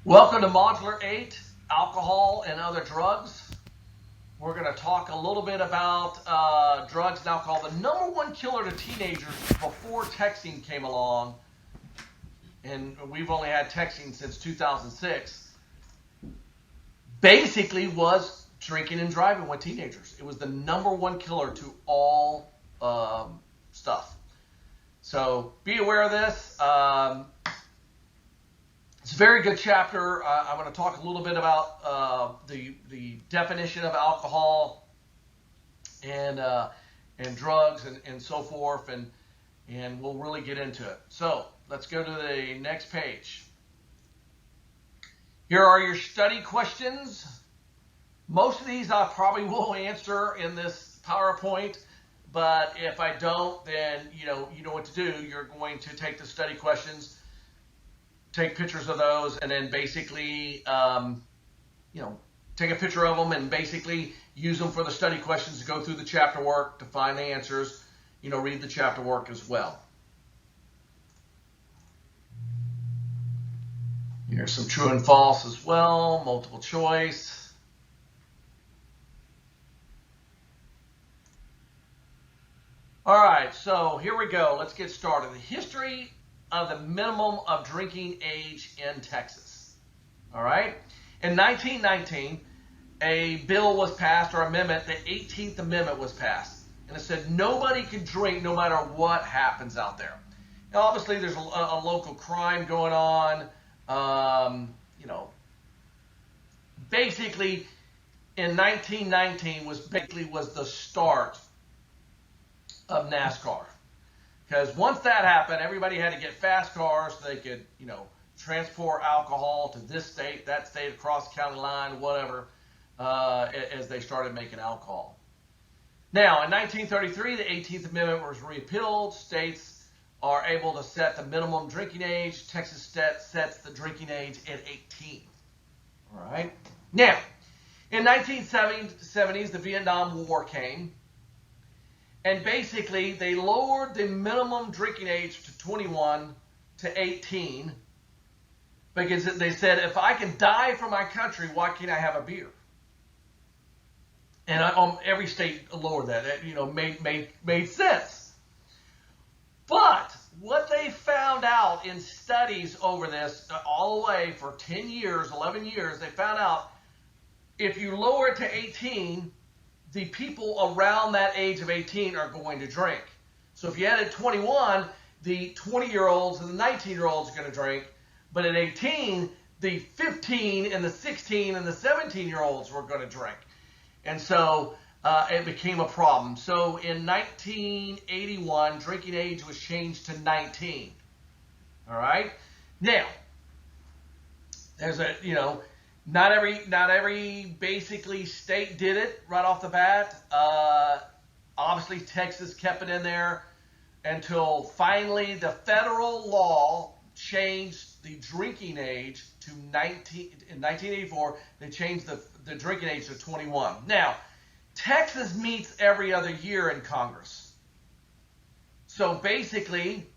Welcome to Modular 8, Alcohol and Other Drugs. We're going to talk a little bit about drugs and alcohol. The number one killer to teenagers before texting came along, and we've only had texting since 2006, basically was drinking and driving with teenagers. It was the number one killer to all stuff. So be aware of this. It's a very good chapter. I'm going to talk a little bit about the definition of alcohol and drugs and so forth, and we'll really get into it. So let's go to the next page. Here are your study questions. Most of these I probably will answer in this PowerPoint, but if I don't, then you know what to do. You're going to take the study questions, take pictures of those, and then basically, take a picture of them and basically use them for the study questions to go through the chapter work to find the answers. Read the chapter work as well. Here's some true and false as well, multiple choice. All right, so here we go. Let's get started. The history of the minimum of drinking age in Texas. All right. In 1919, a bill was passed, or amendment, the 18th Amendment was passed. And it said nobody can drink no matter what happens out there. Now, obviously, there's a local crime going on. Basically, in 1919 was the start of NASCAR. Because once that happened, everybody had to get fast cars so they could, transport alcohol to this state, that state, across the county line, whatever, as they started making alcohol. Now, in 1933, the 18th Amendment was repealed. States are able to set the minimum drinking age. Texas sets the drinking age at 18. All right. Now, in 1970s, the Vietnam War came. And basically, they lowered the minimum drinking age to 21 to 18 because they said, if I can die for my country, why can't I have a beer? And every state lowered that. That made sense. But what they found out in studies over this all the way for 10 years, 11 years, they found out if you lower it to 18, the people around that age of 18 are going to drink. So if you had it 21, the 20-year-olds and the 19-year-olds are going to drink. But at 18, the 15 and the 16 and the 17-year-olds were going to drink. And so it became a problem. So in 1981, drinking age was changed to 19. All right? Now, there's not every basically state did it right off the bat. Obviously, Texas kept it in there until finally the federal law changed the drinking age to 19. In 1984, they changed the drinking age to 21. Now, Texas meets every other year in Congress. So basically,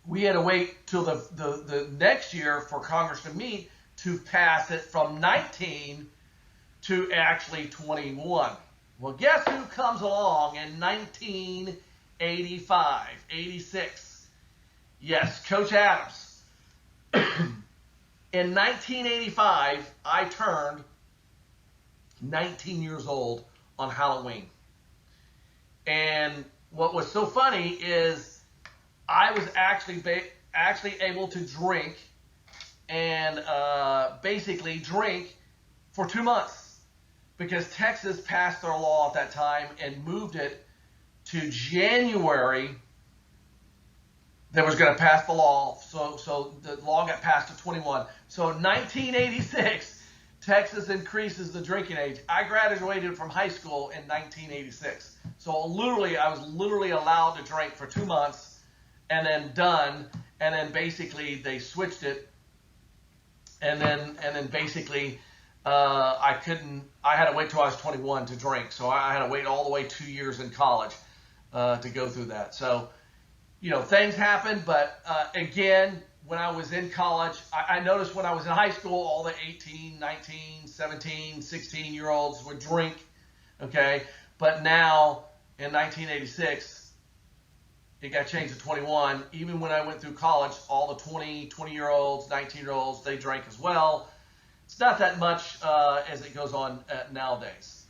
we had to wait till the next year for Congress to meet to pass it from 19 to actually 21. Well, guess who comes along in 1985, 86? Yes, Coach Adams. In 1985, I turned 19 years old on Halloween. And what was so funny is I was actually able to drink and basically drink for 2 months because Texas passed their law at that time and moved it to January. They was going to pass the law, so the law got passed to 21. So in 1986, Texas increases the drinking age. I graduated from high school in 1986. So I was literally allowed to drink for 2 months and then done, and then basically they switched it. And then basically, I had to wait till I was 21 to drink. So I had to wait all the way 2 years in college to go through that. So, things happen. But again, when I was in college, I noticed when I was in high school, all the 18, 19, 17, 16-year-olds would drink, okay? But now, in 1986, it got changed to 21. Even when I went through college, all the 20-year-olds, 19-year-olds, they drank as well. It's not that much as it goes on nowadays.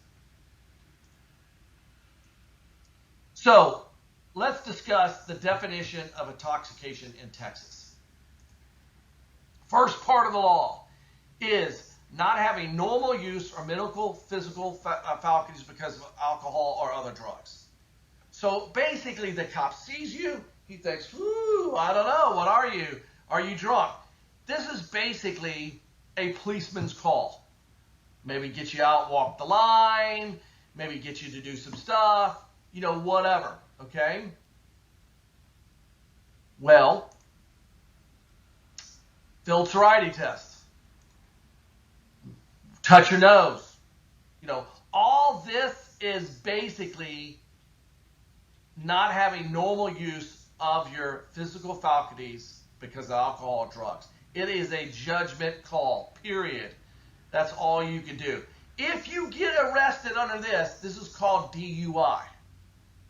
So, let's discuss the definition of intoxication in Texas. First part of the law is not having normal use or mental, physical faculties because of alcohol or other drugs. So basically, the cop sees you, he thinks, "Ooh, I don't know, what are you? Are you drunk?" This is basically a policeman's call. Maybe get you out, walk the line, maybe get you to do some stuff, whatever, okay? Well, field sobriety test. Touch your nose. All this is basically not having normal use of your physical faculties because of alcohol or drugs. It is a judgment call, period. That's all you can do. If you get arrested under this is called DUI,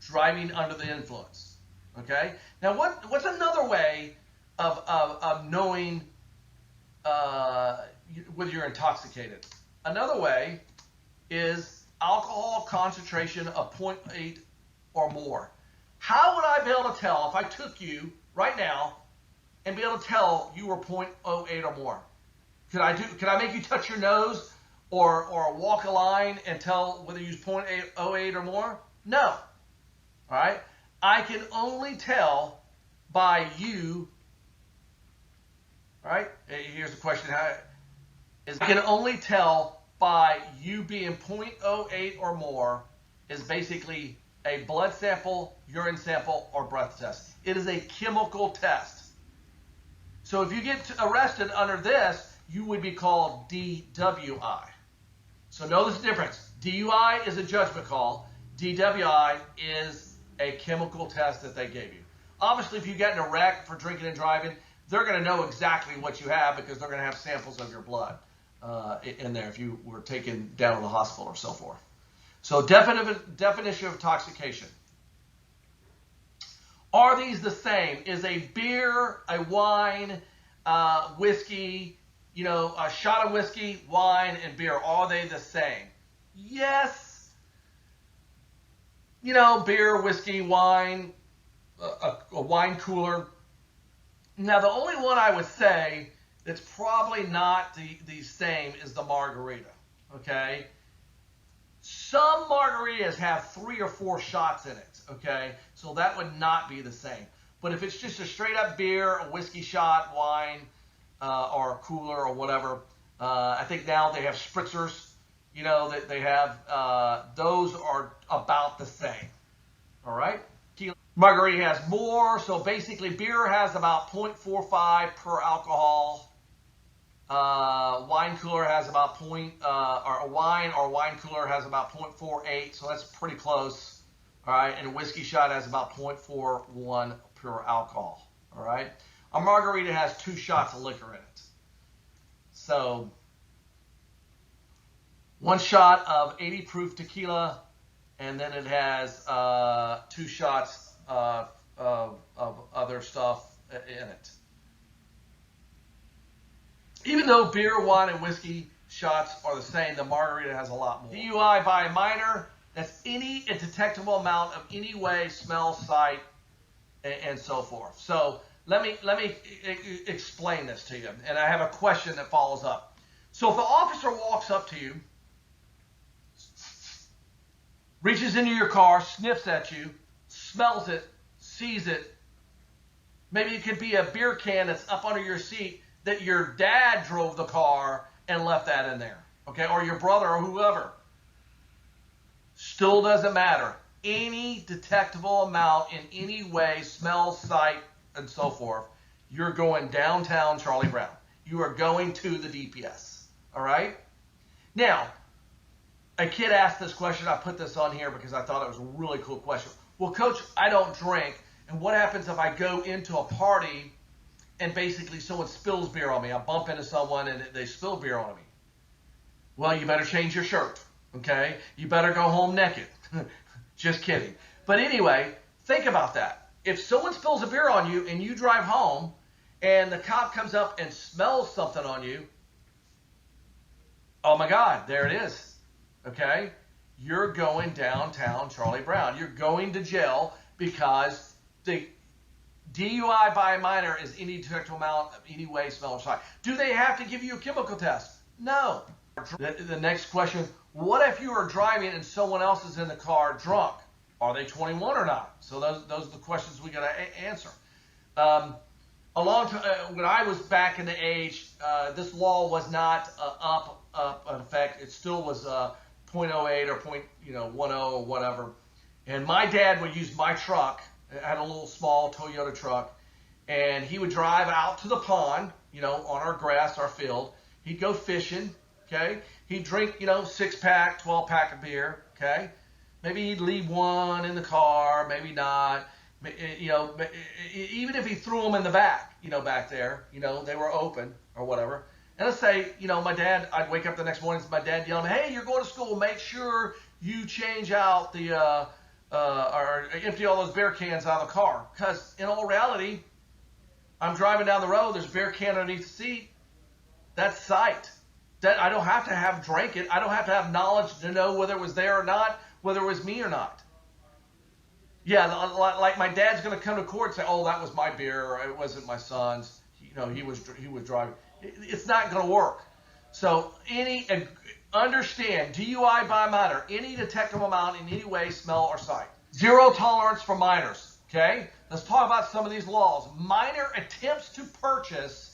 driving under the influence. Okay? Now, what's another way of knowing whether you're intoxicated? Another way is alcohol concentration of 0.8 or more. How would I be able to tell if I took you right now and be able to tell you were 0.08 or more? Could I make you touch your nose or walk a line and tell whether you use 0.08 or more? No. All right? I can only tell by you. All right? Here's the question. I can only tell by you being 0.08 or more is basically a blood sample, urine sample, or breath test. It is a chemical test. So if you get arrested under this, you would be called DWI. So know this difference. DUI is a judgment call. DWI is a chemical test that they gave you. Obviously, if you get in a wreck for drinking and driving, they're going to know exactly what you have because they're going to have samples of your blood in there if you were taken down to the hospital or so forth. So definition of intoxication. Are these the same? Is a beer, a wine, whiskey, a shot of whiskey, wine, and beer, are they the same? Yes. Beer, whiskey, wine, a wine cooler. Now, the only one I would say that's probably not the same is the margarita, okay? Some margaritas have 3 or 4 shots in it, okay? So that would not be the same. But if it's just a straight up beer, a whiskey shot, wine, or a cooler or whatever, I think now they have spritzers, that they have, those are about the same, all right? Margarita has more, so basically beer has about 0.45 per alcohol. Wine cooler has about wine cooler has about 0.48, so that's pretty close. All right, and a whiskey shot has about 0.41 per alcohol. All right, a margarita has 2 shots of liquor in it. So 1 shot of 80 proof tequila, and then it has 2 shots of other stuff in it. Even though beer, wine, and whiskey shots are the same, the margarita has a lot more. DUI by a minor, that's any indetectable amount of any way, smell, sight, and so forth. So let me explain this to you, and I have a question that follows up. So if the officer walks up to you, reaches into your car, sniffs at you, smells it, sees it, maybe it could be a beer can that's up under your seat, that your dad drove the car and left that in there, okay, or your brother or whoever. Still doesn't matter. Any detectable amount in any way, smell, sight, and so forth, you're going downtown Charlie Brown. You are going to the DPS, all right? Now, a kid asked this question. I put this on here because I thought it was a really cool question. Well, Coach, I don't drink, and what happens if I go into a party and basically someone spills beer on me. I bump into someone and they spill beer on me. Well, you better change your shirt, okay? You better go home naked. Just kidding. But anyway, think about that. If someone spills a beer on you and you drive home and the cop comes up and smells something on you, oh my God, there it is, okay? You're going downtown Charlie Brown. You're going to jail because the DUI by a minor is any detectable amount of any way, smell, or sight. Do they have to give you a chemical test? No. The next question, what if you are driving and someone else is in the car drunk? Are they 21 or not? So those are the questions we got to answer. When I was back in the age, this law was not up in effect. It still was 0.08 or 0.10 or whatever. And my dad would use my truck. I had a little small Toyota truck, and he would drive out to the pond, on our grass, our field. He'd go fishing. Okay, he'd drink, 6-pack, 12-pack of beer. Okay, maybe he'd leave one in the car, maybe not. Even if he threw them in the back, back there, they were open or whatever. And let's say, my dad, I'd wake up the next morning, my dad yelling, "Hey, you're going to school. Make sure you change out or empty all those beer cans out of the car." Because in all reality, I'm driving down the road. There's a beer can underneath the seat. That's sight. That I don't have to have drank it. I don't have to have knowledge to know whether it was there or not, whether it was me or not. Yeah, like my dad's going to come to court and say, "Oh, that was my beer, or it wasn't my son's. He was driving." It's not going to work. So understand DUI by minor, any detectable amount in any way, smell, or sight. Zero tolerance for minors. Okay, let's talk about some of these laws. Minor attempts to purchase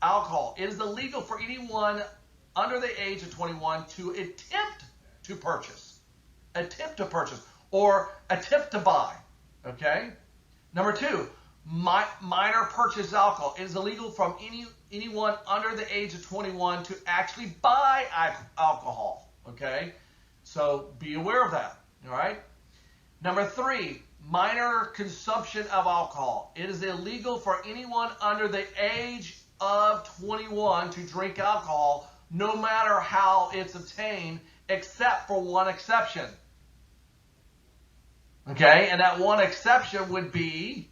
alcohol. It is illegal for anyone under the age of 21 to attempt to purchase, or attempt to buy. Okay. Number 2, minor purchase alcohol. It is illegal from anyone under the age of 21 to actually buy alcohol. Okay. So be aware of that. All right. Number 3, minor consumption of alcohol. It is illegal for anyone under the age of 21 to drink alcohol, no matter how it's obtained, except for one exception. Okay, and that one exception would be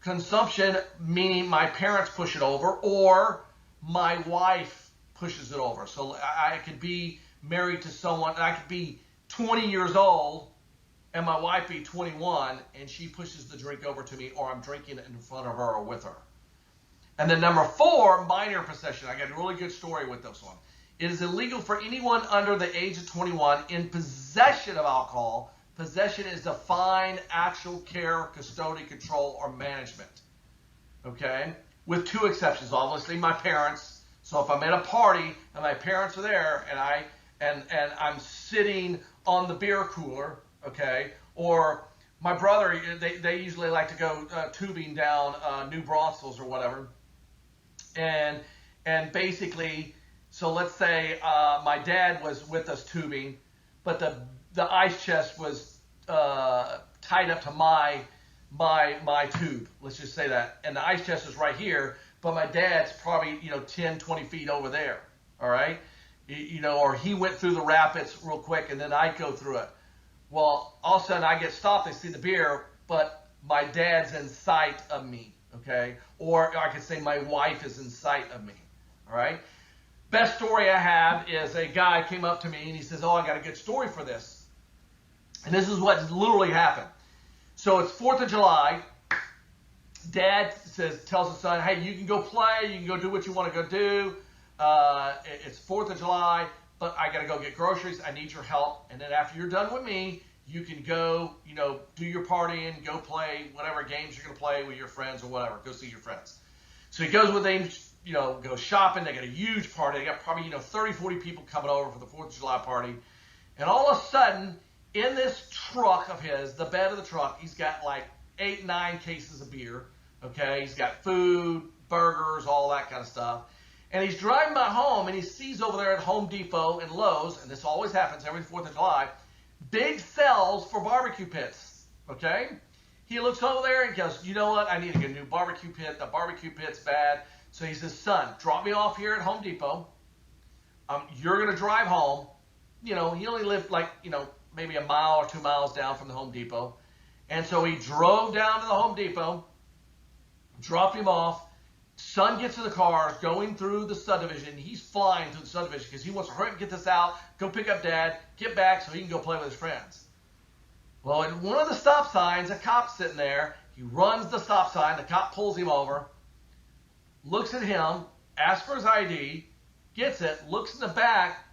consumption, meaning my parents push it over or my wife pushes it over. So I could be married to someone, I could be 20 years old and my wife be 21 and she pushes the drink over to me, or I'm drinking it in front of her or with her. And then number 4, minor possession. I got a really good story with this one. It is illegal for anyone under the age of 21 in possession of alcohol. Possession is defined actual care, custody, control, or management. Okay? With 2 exceptions. Obviously, my parents. So if I'm at a party and my parents are there and I'm sitting on the beer cooler, okay, or my brother, they usually like to go tubing down New Braunfels or whatever. And basically, so let's say my dad was with us tubing, but the ice chest was tied up to my tube. Let's just say that. And the ice chest is right here, but my dad's probably 10, 20 feet over there. All right, or he went through the rapids real quick, and then I go through it. Well, all of a sudden I get stopped. I see the beer, but my dad's in sight of me. Okay, or I could say my wife is in sight of me. All right. Best story I have is a guy came up to me and he says, "Oh, I got a good story for this." And this is what literally happened. So it's 4th of July. Dad tells his son, "Hey, you can go play. You can go do what you want to go do. It's 4th of July, but I got to go get groceries. I need your help. And then after you're done with me, you can go, do your partying, go play whatever games you're going to play with your friends or whatever. Go see your friends." So he goes with them, go shopping. They got a huge party. They got probably, 30, 40 people coming over for the 4th of July party. And all of a sudden, in this truck of his, the bed of the truck, he's got like 8, 9 cases of beer. Okay. He's got food, burgers, all that kind of stuff. And he's driving by home and he sees over there at Home Depot and Lowe's, and this always happens every 4th of July, big sales for barbecue pits. Okay. He looks over there and goes, you know what? I need to get a new barbecue pit. The barbecue pit's bad. So he says, son, drop me off here at Home Depot. You're going to drive home. He only lived maybe a mile or 2 miles down from the Home Depot. And so he drove down to the Home Depot, dropped him off. Son gets in the car, going through the subdivision. He's flying through the subdivision because he wants to hurry up and get this out, go pick up Dad, get back so he can go play with his friends. Well, at one of the stop signs, a cop's sitting there. He runs the stop sign. The cop pulls him over, looks at him, asks for his ID, gets it, looks in the back.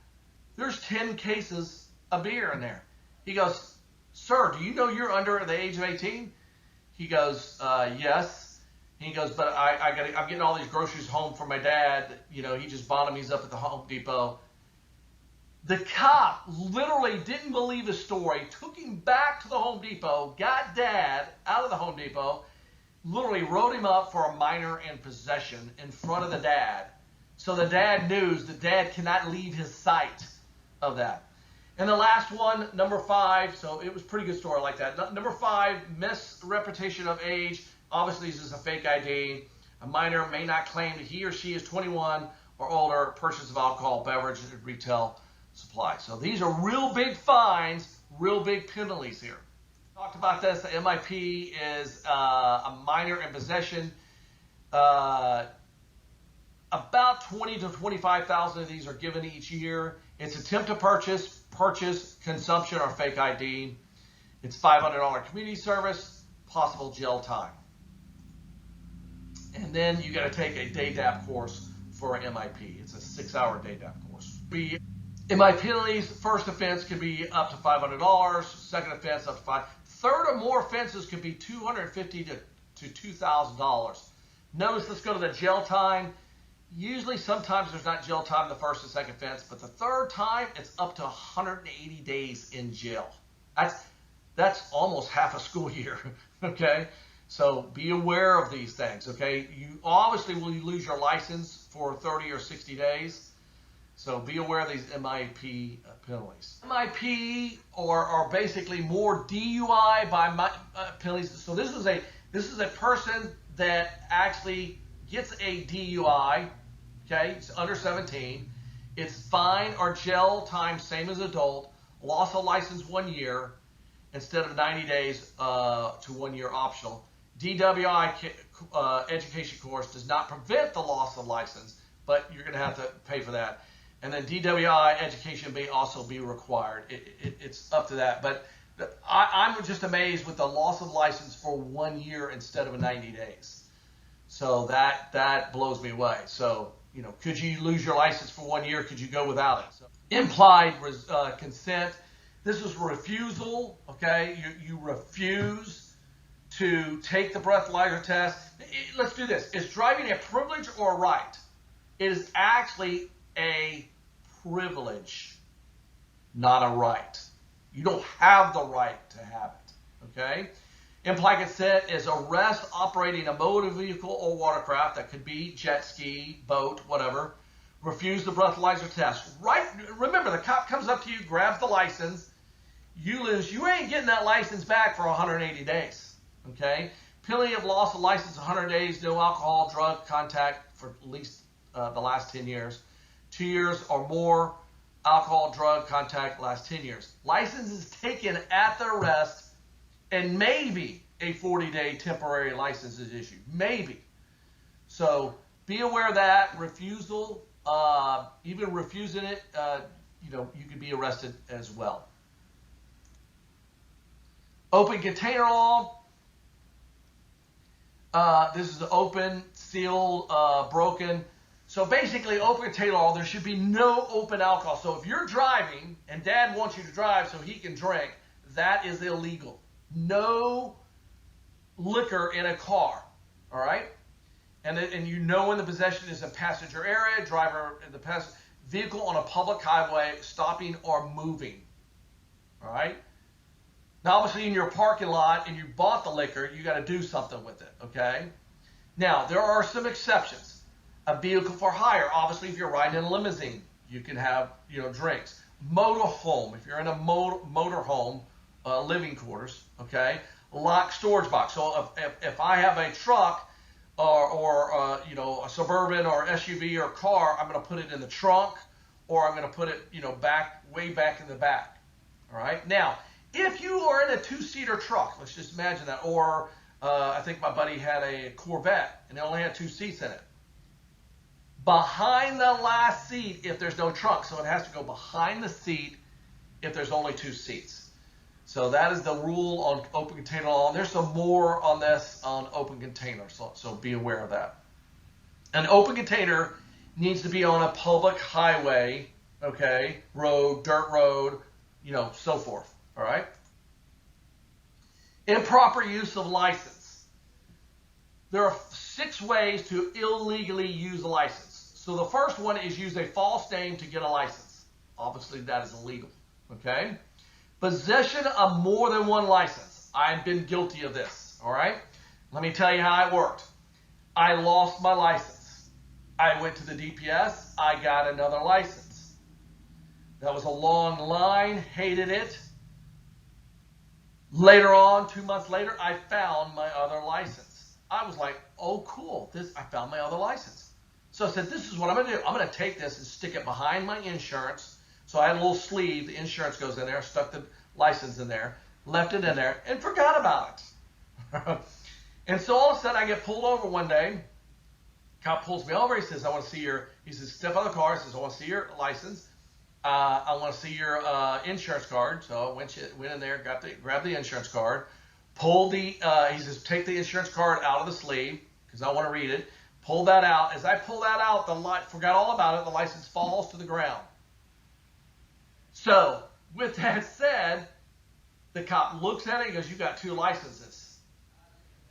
There's 10 cases of beer in there. He goes, sir, do you know you're under the age of 18? He goes, yes. He goes, but I'm getting all these groceries home for my dad. He just bought them. He's up at the Home Depot. The cop literally didn't believe his story, took him back to the Home Depot, got Dad out of the Home Depot, literally wrote him up for a minor in possession in front of the dad. So the dad knew that Dad cannot leave his sight of that. And the last one, number 5, so it was a pretty good story like that. Number 5, misrepresentation of age. Obviously, this is a fake ID. A minor may not claim that he or she is 21 or older, purchase of alcohol, beverage, and retail supply. So these are real big fines, real big penalties here. Talked about this. The MIP is a minor in possession. About 20 to 25,000 of these are given each year. It's attempt to purchase, consumption, or fake ID. It's $500 community service, possible jail time. And then you got to take a DADAP course for an MIP. It's a 6-hour DADAP course. MIP penalties, first offense could be up to $500, second offense up to $500. Third or more offenses could be $250 to $2,000. Notice, let's go to the jail time. Usually, sometimes there's not jail time the first and second offense, but the third time, it's up to 180 days in jail. That's almost half a school year, okay? So be aware of these things, okay? You obviously will lose your license for 30 or 60 days. So be aware of these MIP penalties. MIP are basically more DUI by penalties. So this is a person that actually gets a DUI, okay? It's under 17. It's fine or jail time, same as adult. Loss of license 1 year instead of 90 days to 1 year optional. DWI education course does not prevent the loss of license, but you're going to have to pay for that. And then DWI education may also be required. It's up to that. But I'm just amazed with the loss of license for 1 year instead of 90 days. So that blows me away. So, could you lose your license for 1 year? Could you go without it? So, implied consent. This is refusal, okay? You refuse to take the breathalyzer test. Let's do this. Is driving a privilege or a right? It is actually a privilege, not a right. You don't have the right to have it, okay? Implied consent is arrest operating a motor vehicle or watercraft, that could be jet ski, boat, whatever. Refuse the breathalyzer test. Right? Remember, the cop comes up to you, grabs the license, you lose. You ain't getting that license back for 180 days, okay? Penalty of loss of license 100 days, no alcohol, drug contact for at least the last 10 years. 2 years or more, alcohol, drug contact, last 10 years. License is taken at the arrest, and maybe a 40-day temporary license is issued. Maybe. So be aware of that. Refusal, even refusing it, you could be arrested as well. Open container law. This is open, sealed, broken. So basically, open container law, there should be no open alcohol. So if you're driving and Dad wants you to drive so he can drink, that is illegal. No liquor in a car, all right? And when the possession is in passenger area, driver in the vehicle on a public highway, stopping or moving, all right? Now, obviously, in your parking lot and you bought the liquor, you got to do something with it, okay? Now, there are some exceptions. A vehicle for hire, obviously, if you're riding in a limousine, you can have, drinks. Motor home, if you're in a motor home, living quarters, okay? locked storage box. So if I have a truck or you know, a Suburban or SUV or car, I'm going to put it in the trunk, or I'm going to put it, you know, way back in the back. All right. Now, if you are in a two-seater truck, let's just imagine that, or I think my buddy had a Corvette and it only had 2 seats in it. Behind the last seat, if there's no trunk, so it has to go behind the seat if there's only 2 seats. So that is the rule on open container law. And there's some more on this on open container, so be aware of that. An open container needs to be on a public highway, okay, road, dirt road, you know, so forth, all right? Improper use of license. There are 6 ways to illegally use a license. So the first one is use a false name to get a license. Obviously, that is illegal, okay? Possession of more than 1 license. I've been guilty of this, all right? Let me tell you how it worked. I lost my license. I went to the DPS. I got another license. That was a long line. Hated it. Later on, 2 months later, I found my other license. I was like, oh, cool. I found my other license. So I said, this is what I'm going to do. I'm going to take this and stick it behind my insurance. So I had a little sleeve. The insurance goes in there. Stuck the license in there. Left it in there and forgot about it. And so all of a sudden, I get pulled over one day. Cop pulls me over. He says, I want to see your, he says, step out of the car. He says, I want to see your license. I want to see your insurance card. So I went in there, grabbed the insurance card, pulled the, he says, take the insurance card out of the sleeve because I want to read it. Pull that out. As I pull that out, forgot all about it. The license falls to the ground. So with that said, the cop looks at it and goes, you got 2 licenses.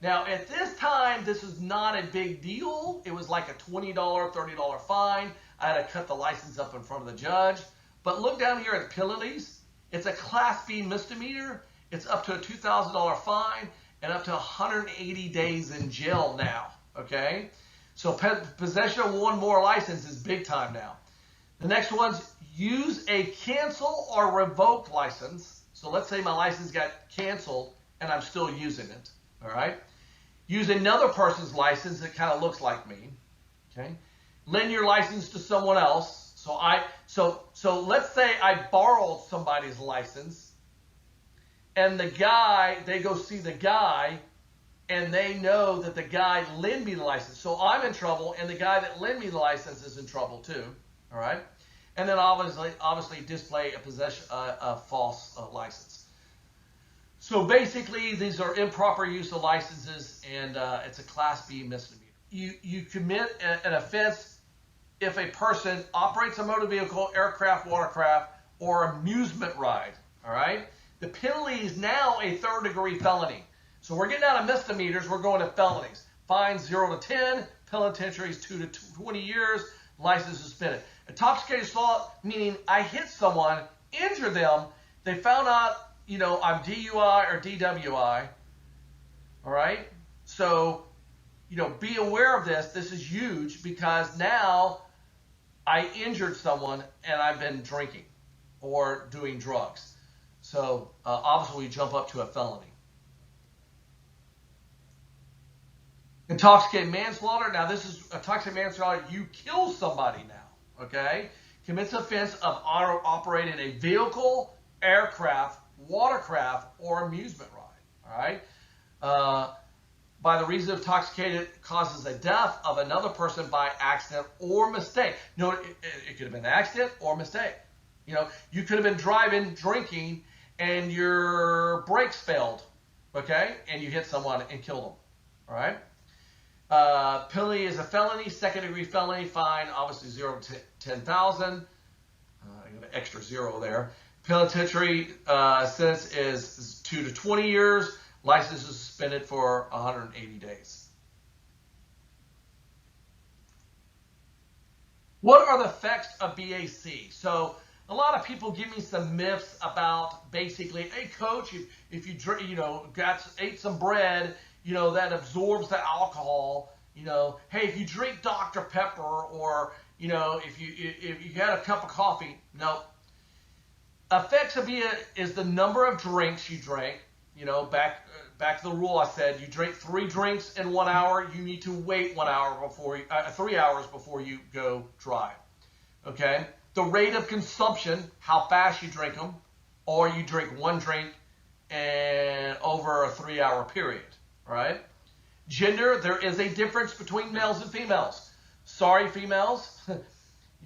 Now at this time, this is not a big deal. It was like a $20, $30 fine. I had to cut the license up in front of the judge. But look down here at penalties. It's a Class B misdemeanor. It's up to a $2,000 fine and up to 180 days in jail now, okay? So possession of 1 more license is big time now. The next one's use a cancel or revoke license. So let's say my license got canceled and I'm still using it, all right? Use another person's license that kind of looks like me, okay? Lend your license to someone else. So let's say I borrowed somebody's license and they go see the guy and they know that the guy lent me the license. So I'm in trouble and the guy that lent me the license is in trouble too, all right? And then obviously display a false license. So basically these are improper use of licenses and it's a Class B misdemeanor. You commit an offense if a person operates a motor vehicle, aircraft, watercraft, or amusement ride, all right? The penalty is now a 3rd-degree felony. So we're getting out of misdemeanors, we're going to felonies. Fines 0 to 10, penitentiaries 2 to 20 years, license suspended. Intoxicated assault, meaning I hit someone, injure them, they found out, you know, I'm DUI or DWI, all right? So, you know, be aware of this. This is huge because now I injured someone and I've been drinking or doing drugs. So obviously we jump up to a felony. Intoxicated manslaughter. Now this is intoxicated manslaughter. You kill somebody now, okay? Commits offense of operating a vehicle, aircraft, watercraft, or amusement ride, all right? By the reason of intoxicated causes the death of another person by accident or mistake. No, it could have been an accident or mistake. You know, you could have been driving, drinking, and your brakes failed, okay? And you hit someone and killed them, all right? Penalty is a felony, 2nd-degree felony, fine, obviously 0 to 10,000. I got an extra 0 there. Penitentiary sentence is 2 to 20 years. License is suspended for 180 days. What are the effects of BAC? So a lot of people give me some myths about basically, hey coach, if you drink, you know, ate some bread, you know, that absorbs the alcohol. You know, hey, if you drink Dr. Pepper, or you know, if you had a cup of coffee, no. Effects of BAC is the number of drinks you drank. You know, back back to the rule I said, you drink 3 drinks in 1 hour, you need to wait 1 hour before, 3 hours before you go drive. Okay? The rate of consumption, how fast you drink them, or you drink 1 drink and over a 3-hour period. All right? Gender, there is a difference between males and females. Sorry, females,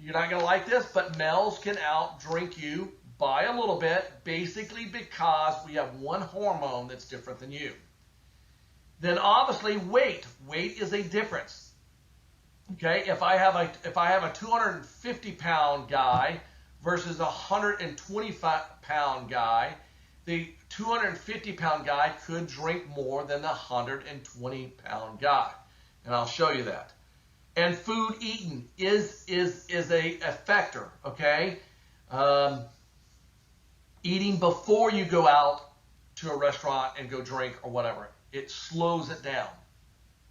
you're not going to like this, but males can outdrink you by a little bit, basically because we have one hormone that's different than you. Then obviously weight. Weight is a difference. Okay, if I have a 250 pound guy versus a 125 pound guy, the 250 pound guy could drink more than the 120 pound guy, and I'll show you that. And food eaten is a factor. Okay. Eating before you go out to a restaurant and go drink or whatever, it slows it down.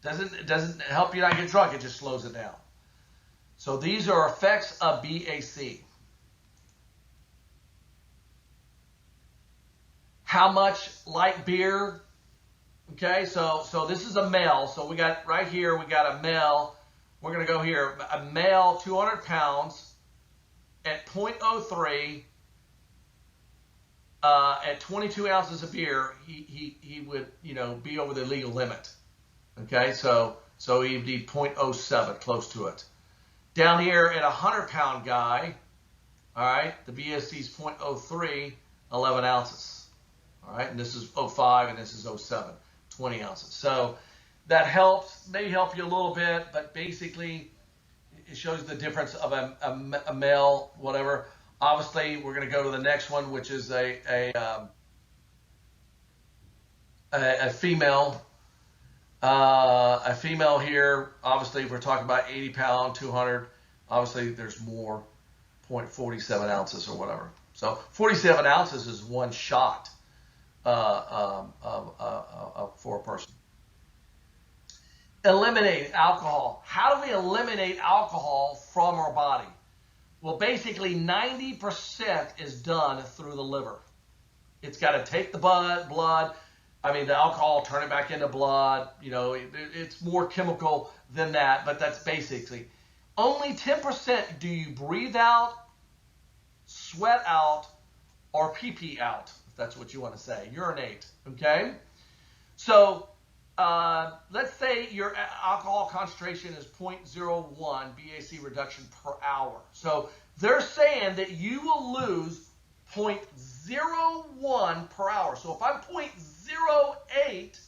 It doesn't help you not get drunk, it just slows it down. So these are effects of BAC. How much light beer? Okay, so this is a male. So we got right here, we got a male. We're going to go here. A male, 200 pounds at 0.03. At 22 ounces of beer, he would, be over the legal limit. Okay, so he'd be 0.07, close to it. Down here at a 100-pound guy, all right, the BAC is 0.03, 11 ounces. All right, and this is 0.05 and this is 0.07, 20 ounces. So that helps, may help you a little bit, but basically it shows the difference of a male, whatever. Obviously, we're going to go to the next one, which is a female. A female here, obviously, if we're talking about 80 pound, 200, obviously there's more, 0.47 ounces or whatever. So 47 ounces is 1 shot for a person. Eliminate alcohol. How do we eliminate alcohol from our body? Well, basically 90% is done through the liver. It's got to take the blood, the alcohol, turn it back into blood. It's more chemical than that, but that's basically. Only 10% do you breathe out, sweat out, or pee out, if that's what you want to say, urinate, okay? So let's say your alcohol concentration is 0.01 BAC reduction per hour. So they're saying that you will lose 0.01 per hour. So if I'm 0.08,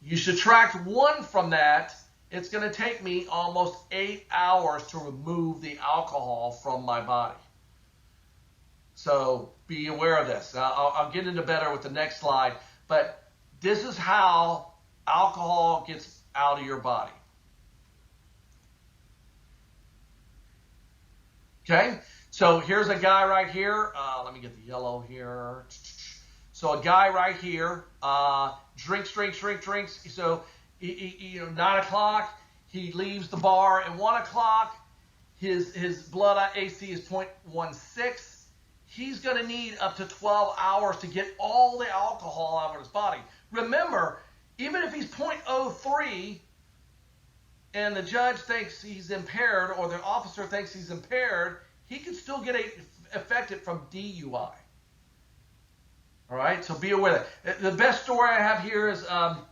you subtract 1 from that, it's going to take me almost 8 hours to remove the alcohol from my body. So be aware of this. I'll get into better with the next slide, but this is how alcohol gets out of your body. Okay, so here's a guy right here. Let me get the yellow here. So a guy right here drinks. So 9 o'clock, he leaves the bar at 1 o'clock. His blood AC is 0.16. He's going to need up to 12 hours to get all the alcohol out of his body. Remember, even if he's 0.03 and the judge thinks he's impaired or the officer thinks he's impaired, he could still get affected from DUI. All right, so be aware of that. The best story I have here is on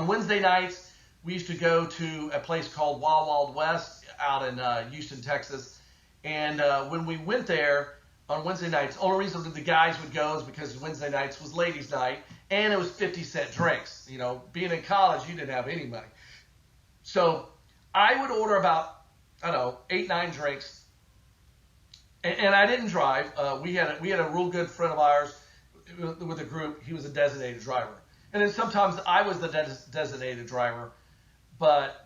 Wednesday nights, we used to go to a place called Wild Wild West out in Houston, Texas. And when we went there on Wednesday nights, the only reason that the guys would go is because Wednesday nights was ladies' night, and it was 50-cent drinks. Being in college, you didn't have any money. So I would order about, 8, 9 drinks, and I didn't drive. We had a real good friend of ours with a group. He was a designated driver. And then sometimes I was the designated driver, but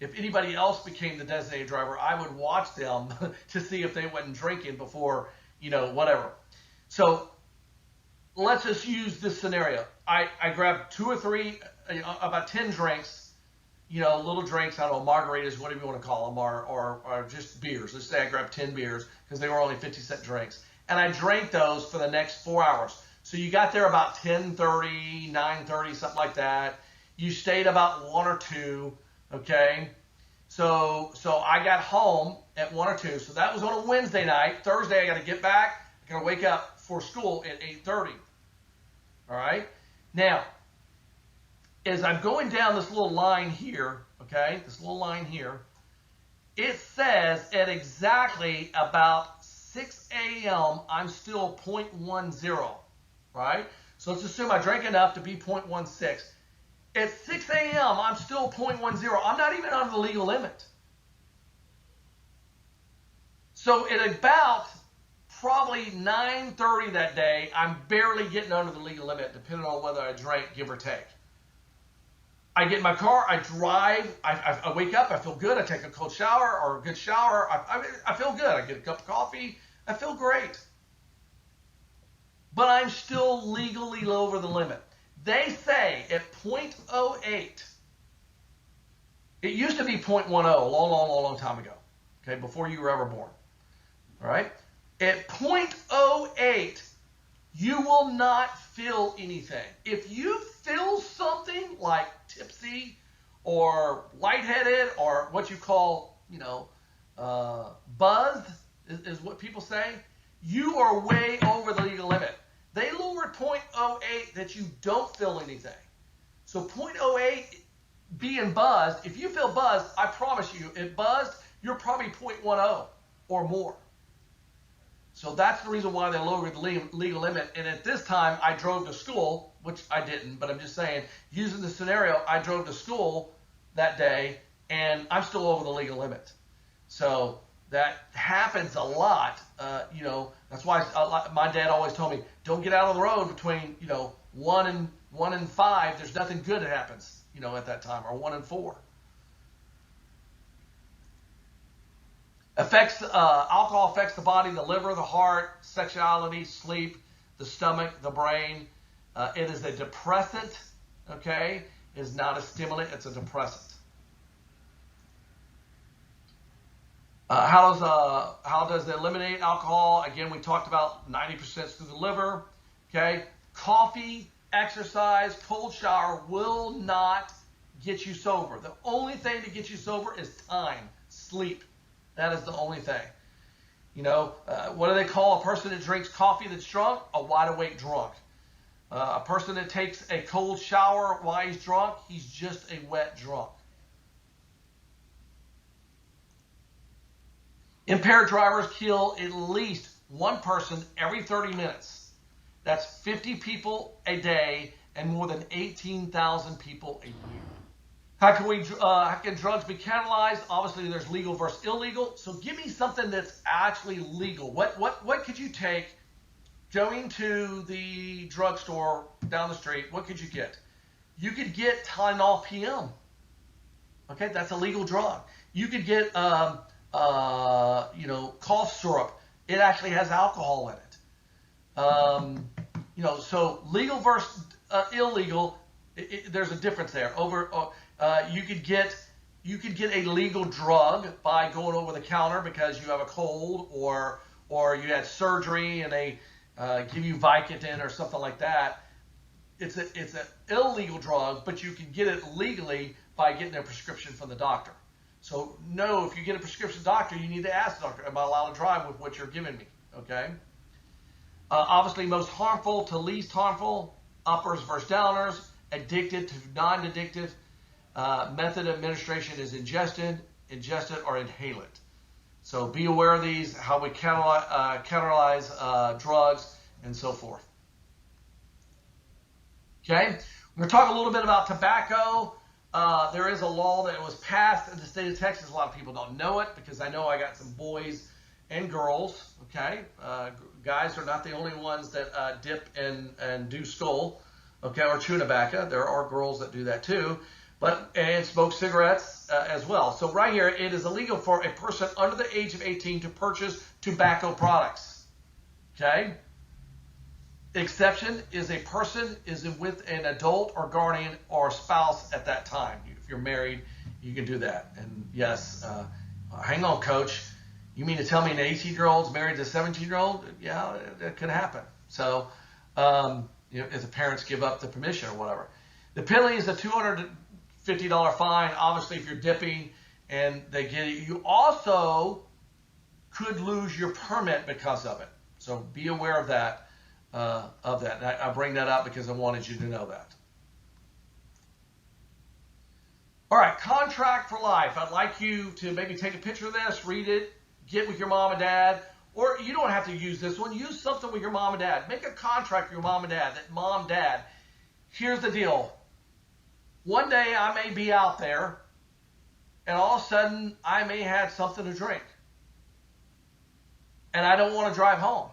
if anybody else became the designated driver, I would watch them to see if they wasn't drinking before, whatever. So let's just use this scenario. I grabbed 2 or 3, about 10 drinks, little drinks, I don't know, margaritas, whatever you want to call them, or just beers. Let's say I grabbed 10 beers because they were only 50-cent drinks. And I drank those for the next 4 hours. So you got there about 10:30, 9:30, something like that. You stayed about 1 or 2, okay? So I got home at 1 or 2. So that was on a Wednesday night. Thursday, I got to get back. I got to wake up for school at 8:30. All right? Now, as I'm going down this little line here, okay, this little line here, it says at exactly about 6 a.m., I'm still 0.10, right? So let's assume I drank enough to be 0.16. At 6 a.m., I'm still 0.10. I'm not even under the legal limit. So at about probably 9:30 that day, I'm barely getting under the legal limit, depending on whether I drank, give or take. I get in my car, I drive, I wake up, I feel good, I take a cold shower or a good shower, I feel good. I get a cup of coffee, I feel great. But I'm still legally over the limit. They say at 0.08, it used to be 0.10 a long time ago, okay, before you were ever born, all right? At 0.08, you will not feel anything. If you feel something like tipsy or lightheaded or what you call, buzzed is what people say, you are way over the legal limit. They lowered 0.08 that you don't feel anything. So 0.08 being buzzed, if you feel buzzed, I promise you, if buzzed, you're probably 0.10 or more. So that's the reason why they lowered the legal limit. And at this time, I drove to school, which I didn't, but I'm just saying, using the scenario, I drove to school that day, and I'm still over the legal limit. So that happens a lot. That's why my dad always told me, don't get out on the road between, 1 and 5. There's nothing good that happens, at that time, or 1 and 4. Alcohol affects the body, the liver, the heart, sexuality, sleep, the stomach, the brain. It is a depressant, okay? It is not a stimulant, it's a depressant. How does it eliminate alcohol? Again, we talked about 90% through the liver, okay? Coffee, exercise, cold shower will not get you sober. The only thing to get you sober is time, sleep. That is the only thing. What do they call a person that drinks coffee that's drunk? A wide awake drunk. A person that takes a cold shower while he's drunk, he's just a wet drunk. Impaired drivers kill at least one person every 30 minutes. That's 50 people a day and more than 18,000 people a year. How can drugs be catalyzed? Obviously, there's legal versus illegal. So give me something that's actually legal. What could you take going to the drugstore down the street? What could you get? You could get Tylenol PM. Okay, that's a legal drug. You could get cough syrup. It actually has alcohol in it. So legal versus illegal. There's a difference there. You could get a legal drug by going over the counter because you have a cold or you had surgery and they give you Vicodin or something like that. It's an illegal drug, but you can get it legally by getting a prescription from the doctor. So no, if you get a prescription doctor, you need to ask the doctor, am I allowed to drive with what you're giving me? Okay. Obviously, most harmful to least harmful, uppers versus downers, addicted to non-addictive. Method of administration is ingested, or inhale it. So be aware of these, how we catalyze drugs, and so forth. Okay, we're going to talk a little bit about tobacco. There is a law that was passed in the state of Texas. A lot of people don't know it because I know I got some boys and girls. Okay, guys are not the only ones that dip and do skull, okay, or chew tobacco. There are girls that do that too. And smoke cigarettes as well. So right here, it is illegal for a person under the age of 18 to purchase tobacco products. Okay? Exception is a person is with an adult or guardian or spouse at that time. If you're married, you can do that. And yes, hang on, coach. You mean to tell me an 18-year-old is married to a 17-year-old? Yeah, that could happen. So If the parents give up the permission or whatever. The penalty is a $250 fine. Obviously, if you're dipping and they get it, you also could lose your permit because of it. So be aware of that. I bring that up because I wanted you to know that. All right, contract for life. I'd like you to maybe take a picture of this, read it, get with your mom and dad, or you don't have to use this one. Use something with your mom and dad. Make a contract with your mom and dad that mom, dad, here's the deal. One day I may be out there and all of a sudden I may have something to drink and I don't want to drive home.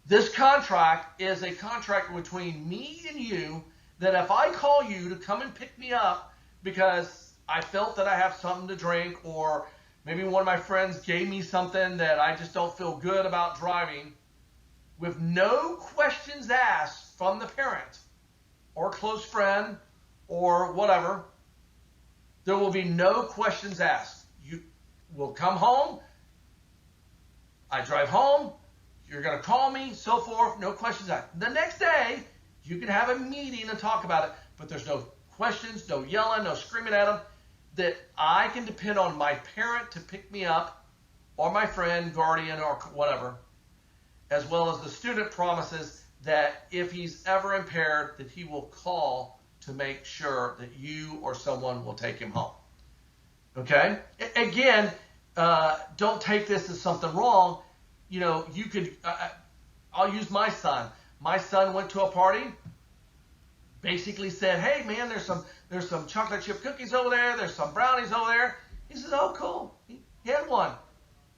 This contract is a contract between me and you that if I call you to come and pick me up because I felt that I have something to drink, or maybe one of my friends gave me something that I just don't feel good about driving, with no questions asked from the parent or close friend or whatever, there will be no questions asked. You will come home, I drive home, you're going to call me, so forth, no questions asked. The next day, you can have a meeting and talk about it, but there's no questions, no yelling, no screaming at them, that I can depend on my parent to pick me up, or my friend, guardian, or whatever, as well as the student promises that if he's ever impaired, that he will call to make sure that you or someone will take him home. Okay? Again, don't take this as something wrong. You could, I'll use my son. My son went to a party, basically said, hey man, there's some chocolate chip cookies over there, there's some brownies over there. He says, oh cool. He had one.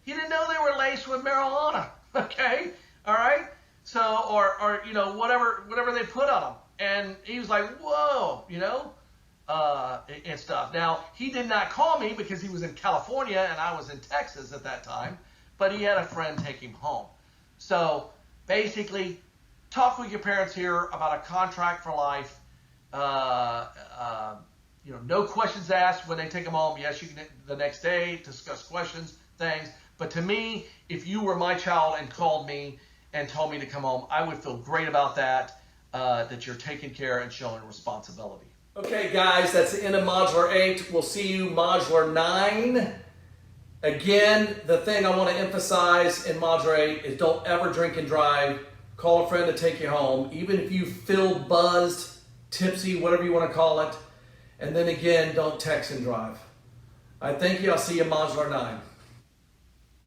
He didn't know they were laced with marijuana. Okay? All right? So, or whatever they put on them. And he was like, whoa, and stuff. Now, he did not call me because he was in California and I was in Texas at that time, but he had a friend take him home. So, basically, talk with your parents here about a contract for life. No questions asked when they take them home. Yes, you can the next day discuss questions, things. But to me, if you were my child and called me and told me to come home, I would feel great about that, that you're taking care and showing responsibility. Okay, guys, that's the end of Modular 8. We'll see you Modular 9. Again, the thing I want to emphasize in Modular 8 is don't ever drink and drive. Call a friend to take you home, even if you feel buzzed, tipsy, whatever you want to call it. And then again, don't text and drive. I thank you. I'll see you in Modular 9.